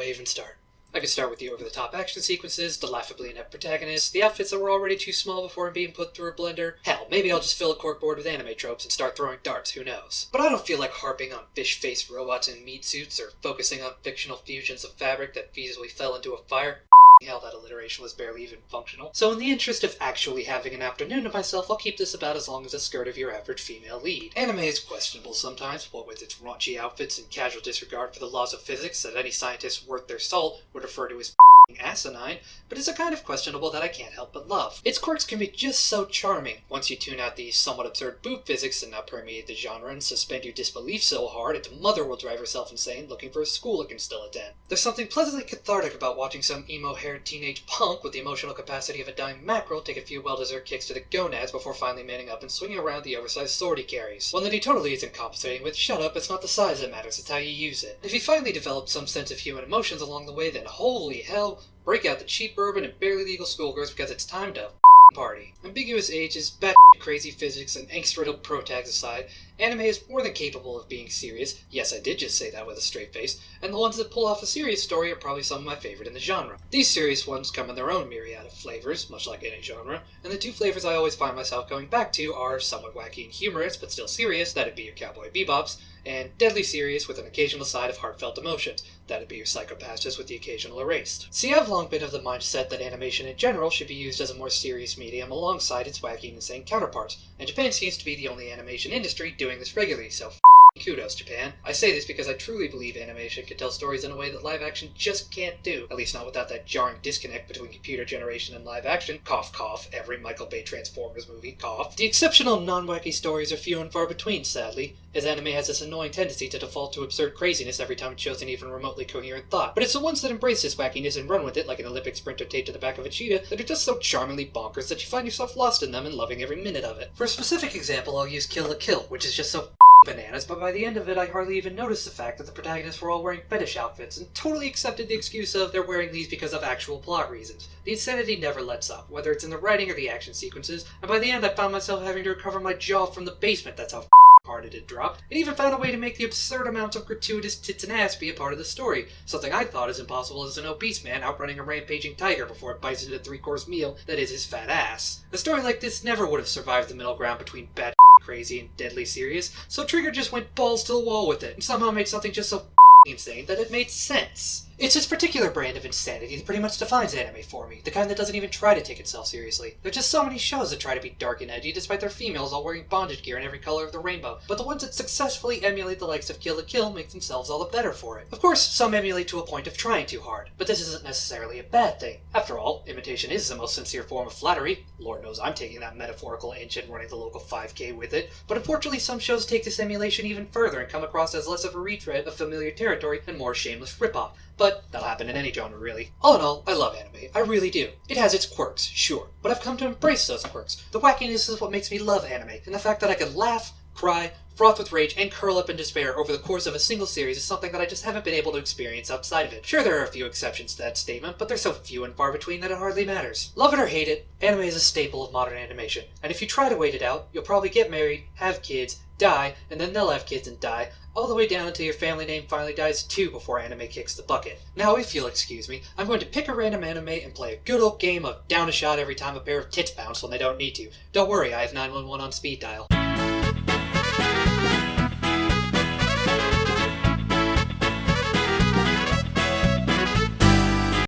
I even start? I could start with the over-the-top action sequences, the laughably inept protagonists, the outfits that were already too small before being put through a blender. Hell, maybe I'll just fill a corkboard with anime tropes and start throwing darts, who knows. But I don't feel like harping on fish-faced robots in meat suits or focusing on fictional fusions of fabric that feasibly fell into a fire. Hell, that alliteration was barely even functional. So in the interest of actually having an afternoon to myself, I'll keep this about as long as the skirt of your average female lead. Anime is questionable sometimes, what with its raunchy outfits and casual disregard for the laws of physics that any scientist worth their salt would refer to as asinine, but it's a kind of questionable that I can't help but love. Its quirks can be just so charming, once you tune out the somewhat absurd boob physics that now permeate the genre and suspend your disbelief so hard its mother will drive herself insane looking for a school it can still attend. There's something pleasantly cathartic about watching some emo-haired teenage punk with the emotional capacity of a dying mackerel take a few well-deserved kicks to the gonads before finally manning up and swinging around the oversized sword he carries. One that he totally isn't compensating with, shut up, it's not the size that matters, it's how you use it. If he finally develops some sense of human emotions along the way, then holy hell, break out the cheap bourbon and barely legal schoolgirls because it's time to party. Ambiguous ages, batshit crazy physics, and angst-riddled protags aside, anime is more than capable of being serious. Yes, I did just say that with a straight face, and the ones that pull off a serious story are probably some of my favorite in the genre. These serious ones come in their own myriad of flavors, much like any genre, and the two flavors I always find myself going back to are somewhat wacky and humorous, but still serious, that'd be your Cowboy Bebops, and deadly serious with an occasional side of heartfelt emotions, that'd be your Psycho-Passes with the occasional erased. See, I've long been of the mindset that animation in general should be used as a more serious medium alongside its wacky and insane counterparts, and Japan seems to be the only animation industry doing this regularly, so kudos, Japan. I say this because I truly believe animation can tell stories in a way that live action just can't do. At least not without that jarring disconnect between computer generation and live action. Cough, cough. Every Michael Bay Transformers movie, cough. The exceptional non-wacky stories are few and far between, sadly, as anime has this annoying tendency to default to absurd craziness every time it shows an even remotely coherent thought. But it's the ones that embrace this wackiness and run with it like an Olympic sprinter taped to the back of a cheetah that are just so charmingly bonkers that you find yourself lost in them and loving every minute of it. For a specific example, I'll use Kill la Kill, which is just so bananas, but by the end of it I hardly even noticed the fact that the protagonists were all wearing fetish outfits and totally accepted the excuse of they're wearing these because of actual plot reasons. The insanity never lets up, whether it's in the writing or the action sequences, and by the end I found myself having to recover my jaw from the basement, that's how hard it had dropped. It even found a way to make the absurd amounts of gratuitous tits and ass be a part of the story, something I thought as impossible as an obese man outrunning a rampaging tiger before it bites into the three-course meal that is his fat ass. A story like this never would have survived the middle ground between bad crazy and deadly serious, so Trigger just went balls to the wall with it, and somehow made something just so insane that it made sense. It's this particular brand of insanity that pretty much defines anime for me, the kind that doesn't even try to take itself seriously. There are just so many shows that try to be dark and edgy despite their females all wearing bondage gear in every color of the rainbow, but the ones that successfully emulate the likes of Kill la Kill make themselves all the better for it. Of course, some emulate to a point of trying too hard, but this isn't necessarily a bad thing. After all, imitation is the most sincere form of flattery. Lord knows I'm taking that metaphorical inch and running the local 5K with it, but unfortunately some shows take this emulation even further and come across as less of a retread of familiar territory and more shameless ripoff. But that'll happen in any genre, really. All in all, I love anime. I really do. It has its quirks, sure, but I've come to embrace those quirks. The wackiness is what makes me love anime, and the fact that I can laugh, cry, froth with rage, and curl up in despair over the course of a single series is something that I just haven't been able to experience outside of it. Sure, there are a few exceptions to that statement, but they're so few and far between that it hardly matters. Love it or hate it, anime is a staple of modern animation, and if you try to wait it out, you'll probably get married, have kids, die, and then they'll have kids and die, all the way down until your family name finally dies too before anime kicks the bucket. Now, if you'll excuse me, I'm going to pick a random anime and play a good old game of down a shot every time a pair of tits bounce when they don't need to. Don't worry, I have 911 on speed dial.